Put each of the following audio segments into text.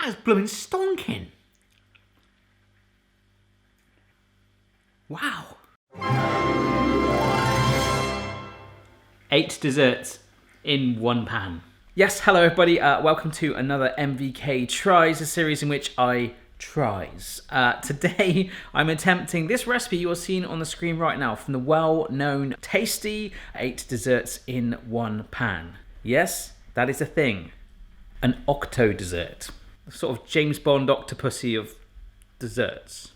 That's blooming stonking. Wow. 8 desserts in one pan. Yes, hello everybody. Welcome to another MVK Tries, a series in which I tries. Today, I'm attempting this recipe you're seeing on the screen right now from the well-known tasty 8 desserts in one pan. Yes, that is a thing. An octo dessert. A sort of James Bond octopussy of desserts.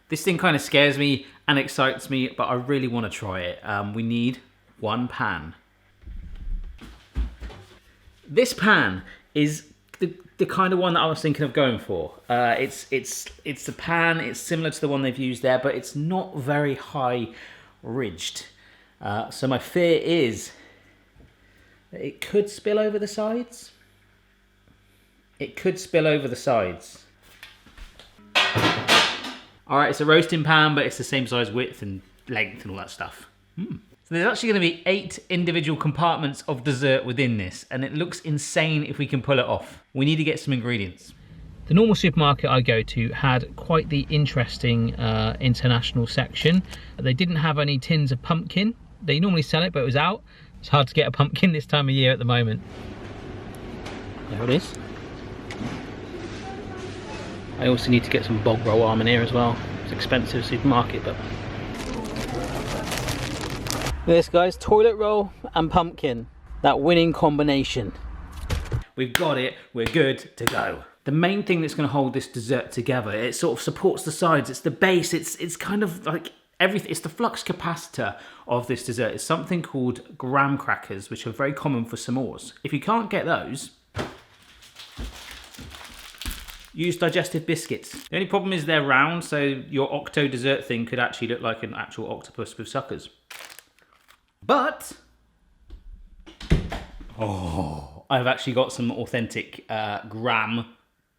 This thing kind of scares me and excites me, but I really want to try it. We need one pan. This pan is the kind of one that I was thinking of going for. It's the pan. It's similar to the one they've used there, but it's not very high ridged. So my fear is that it could spill over the sides. It could spill over the sides. All right, it's a roasting pan, but it's the same size width and length and all that stuff. So there's actually going to be 8 individual compartments of dessert within this, and it looks insane if we can pull it off. We need to get some ingredients. The normal supermarket I go to had quite the interesting international section. They didn't have any tins of pumpkin. They normally sell it, but it was out. It's hard to get a pumpkin this time of year at the moment. There it is. I also need to get some bog roll almond here as well. It's expensive supermarket, but... This guys, toilet roll and pumpkin. That winning combination. We've got it, we're good to go. The main thing that's gonna hold this dessert together, it sort of supports the sides, it's the base, it's kind of like everything, it's the flux capacitor of this dessert. It's something called graham crackers, which are very common for s'mores. If you can't get those, use digestive biscuits. The only problem is they're round, so your octo dessert thing could actually look like an actual octopus with suckers. But, I've actually got some authentic graham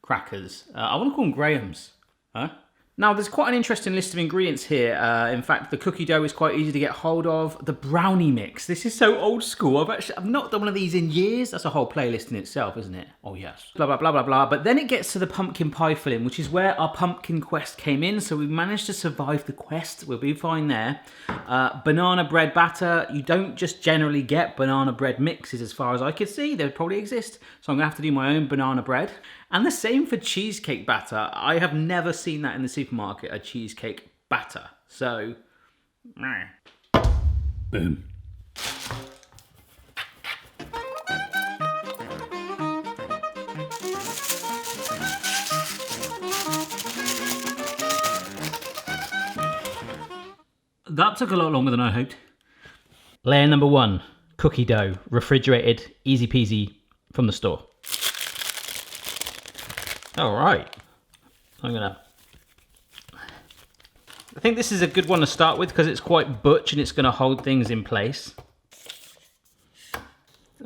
crackers. I want to call them Grahams. Huh? Now, there's quite an interesting list of ingredients here. In fact, the cookie dough is quite easy to get hold of. The brownie mix. This is so old school. I've not done one of these in years. That's a whole playlist in itself, isn't it? Oh, yes. Blah, blah, blah, blah, blah. But then it gets to the pumpkin pie filling, which is where our pumpkin quest came in. So we managed to survive the quest. We'll be fine there. Banana bread batter. You don't just generally get banana bread mixes as far as I could see. They probably exist. So I'm going to have to do my own banana bread. And the same for cheesecake batter. I have never seen that in the supermarket, a cheesecake batter. So, boom. That took a lot longer than I hoped. Layer number 1, cookie dough, refrigerated, easy peasy from the store. All right, I think this is a good one to start with because it's quite butch and it's going to hold things in place.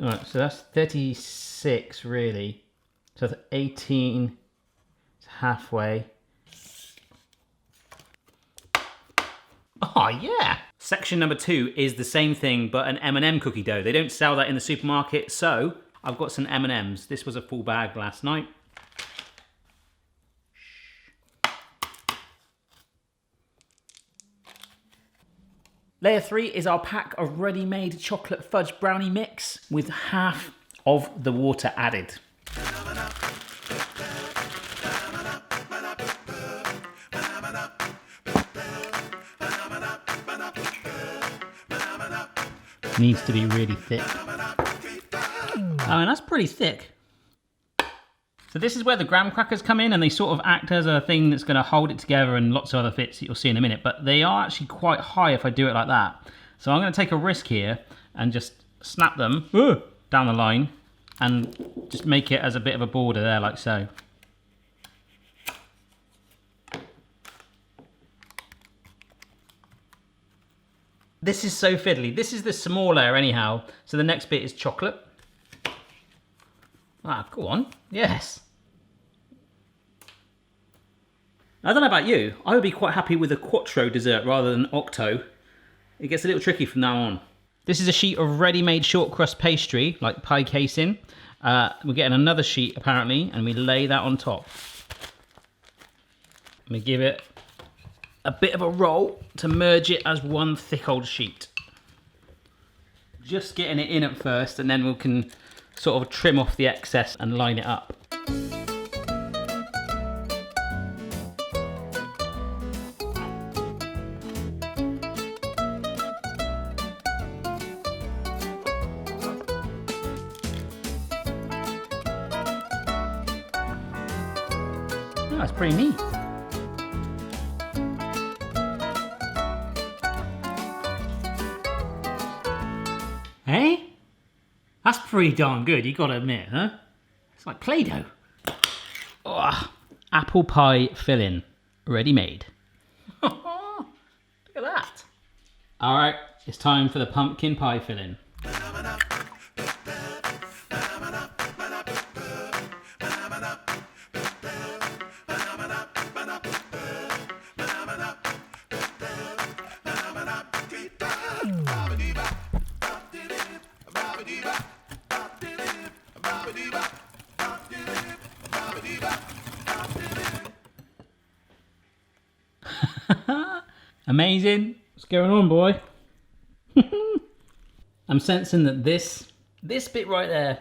All right, so that's 36 really. So that's 18, it's halfway. Oh yeah! Section number 2 is the same thing but an M&M cookie dough. They don't sell that in the supermarket, so I've got some M&Ms. This was a full bag last night. Layer 3 is our pack of ready-made chocolate fudge brownie mix with half of the water added. Needs to be really thick. I mean, that's pretty thick. So this is where the graham crackers come in and they sort of act as a thing that's going to hold it together and lots of other bits that you'll see in a minute. But they are actually quite high if I do it like that. So I'm going to take a risk here and just snap them down the line and just make it as a bit of a border there like so. This is so fiddly. This is the small layer anyhow. So the next bit is chocolate. Ah, go on. Yes. I don't know about you. I would be quite happy with a quattro dessert rather than octo. It gets a little tricky from now on. This is a sheet of ready-made short crust pastry, like pie casing. We're getting another sheet apparently, and we lay that on top. We give it a bit of a roll to merge it as one thick old sheet. Just getting it in at first, and then we can sort of trim off the excess and line it up. Oh, that's pretty neat. Hey? That's pretty darn good, you gotta admit, huh? It's like Play-Doh. Oh, apple pie filling, ready made. Look at that. All right, it's time for the pumpkin pie filling. Amazing. What's going on, boy? I'm sensing that this bit right there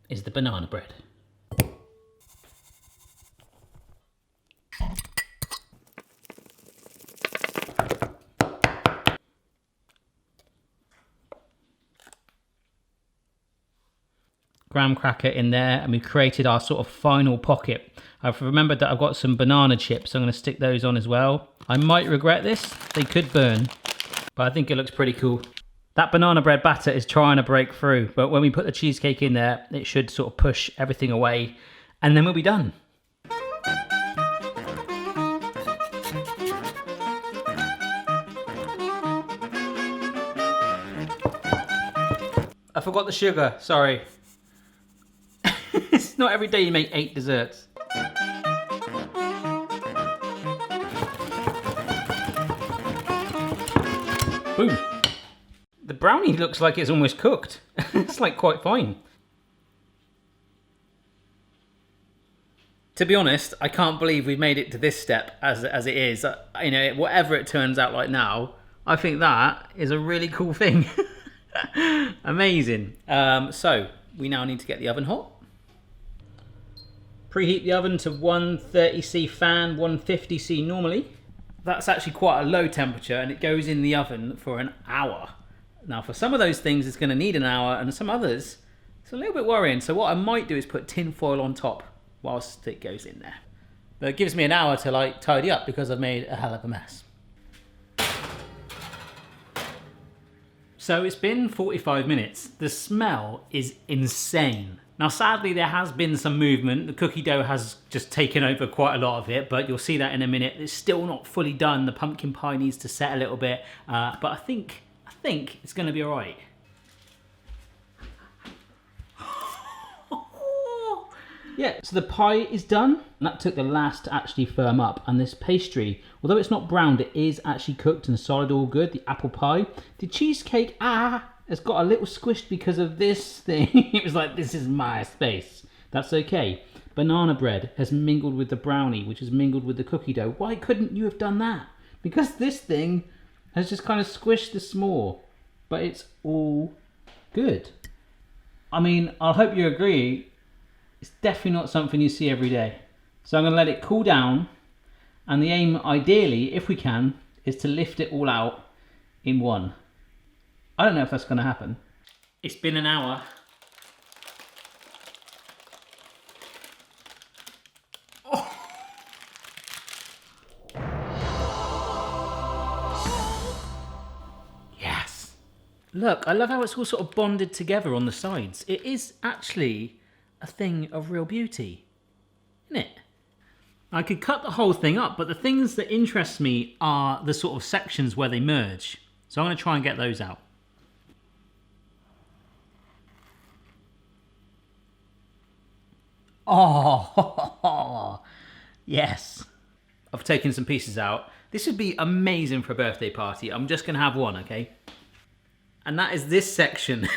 is the banana bread. Graham cracker in there, and we've created our sort of final pocket. I've remembered that I've got some banana chips, so I'm going to stick those on as well. I might regret this, they could burn, but I think it looks pretty cool. That banana bread batter is trying to break through, but when we put the cheesecake in there, it should sort of push everything away, and then we'll be done. I forgot the sugar, sorry. It's not every day you make 8 desserts. Boom. The brownie looks like it's almost cooked. It's like quite fine. To be honest, I can't believe we've made it to this step as it is. You know, whatever it turns out like now, I think that is a really cool thing. Amazing. So we now need to get the oven hot. Preheat the oven to 130°C fan, 150°C normally. That's actually quite a low temperature, and it goes in the oven for an hour. Now for some of those things it's going to need an hour, and some others it's a little bit worrying. So what I might do is put tin foil on top whilst it goes in there. But it gives me an hour to like tidy up because I've made a hell of a mess. So it's been 45 minutes. The smell is insane. Now sadly there has been some movement. The cookie dough has just taken over quite a lot of it, but you'll see that in a minute. It's still not fully done. The pumpkin pie needs to set a little bit, but I think it's gonna be all right. Yeah, so the pie is done. That took the last to actually firm up, and this pastry, although it's not browned, it is actually cooked and solid, all good. The apple pie, the cheesecake, it's got a little squished because of this thing. It was like, this is my space. That's okay. Banana bread has mingled with the brownie, which has mingled with the cookie dough. Why couldn't you have done that? Because this thing has just kind of squished this more, but it's all good. I mean, I hope you agree. It's definitely not something you see every day. So I'm going to let it cool down, and the aim, ideally, if we can, is to lift it all out in one. I don't know if that's going to happen. It's been an hour. Oh. Yes. Look, I love how it's all sort of bonded together on the sides. It is actually a thing of real beauty, isn't it? I could cut the whole thing up, but the things that interest me are the sort of sections where they merge. So I'm going to try and get those out. Oh, yes. I've taken some pieces out. This would be amazing for a birthday party. I'm just going to have one, okay? And that is this section.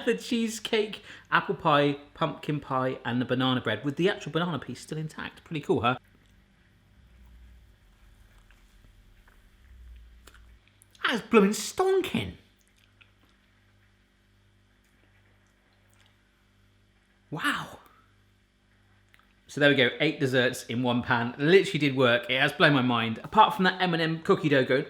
The cheesecake, apple pie, pumpkin pie, and the banana bread with the actual banana piece still intact. Pretty cool, huh? That is blooming stonking. Wow. So there we go, 8 desserts in one pan. Literally did work. It has blown my mind. Apart from that M&M cookie dough going,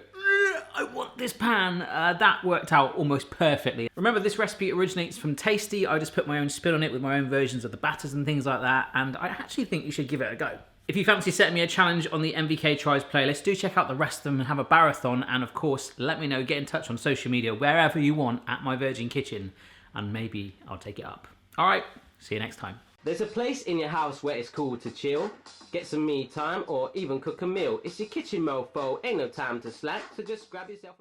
I want this pan. That worked out almost perfectly. Remember, this recipe originates from Tasty. I just put my own spin on it with my own versions of the batters and things like that, and I actually think you should give it a go. If you fancy setting me a challenge on the MVK Tries playlist, do check out the rest of them and have a marathon, and of course, let me know, get in touch on social media, wherever you want, at My Virgin Kitchen, and maybe I'll take it up. All right, see you next time. There's a place in your house where it's cool to chill, get some me time, or even cook a meal. It's your kitchen mofo, ain't no time to slack, so just grab yourself a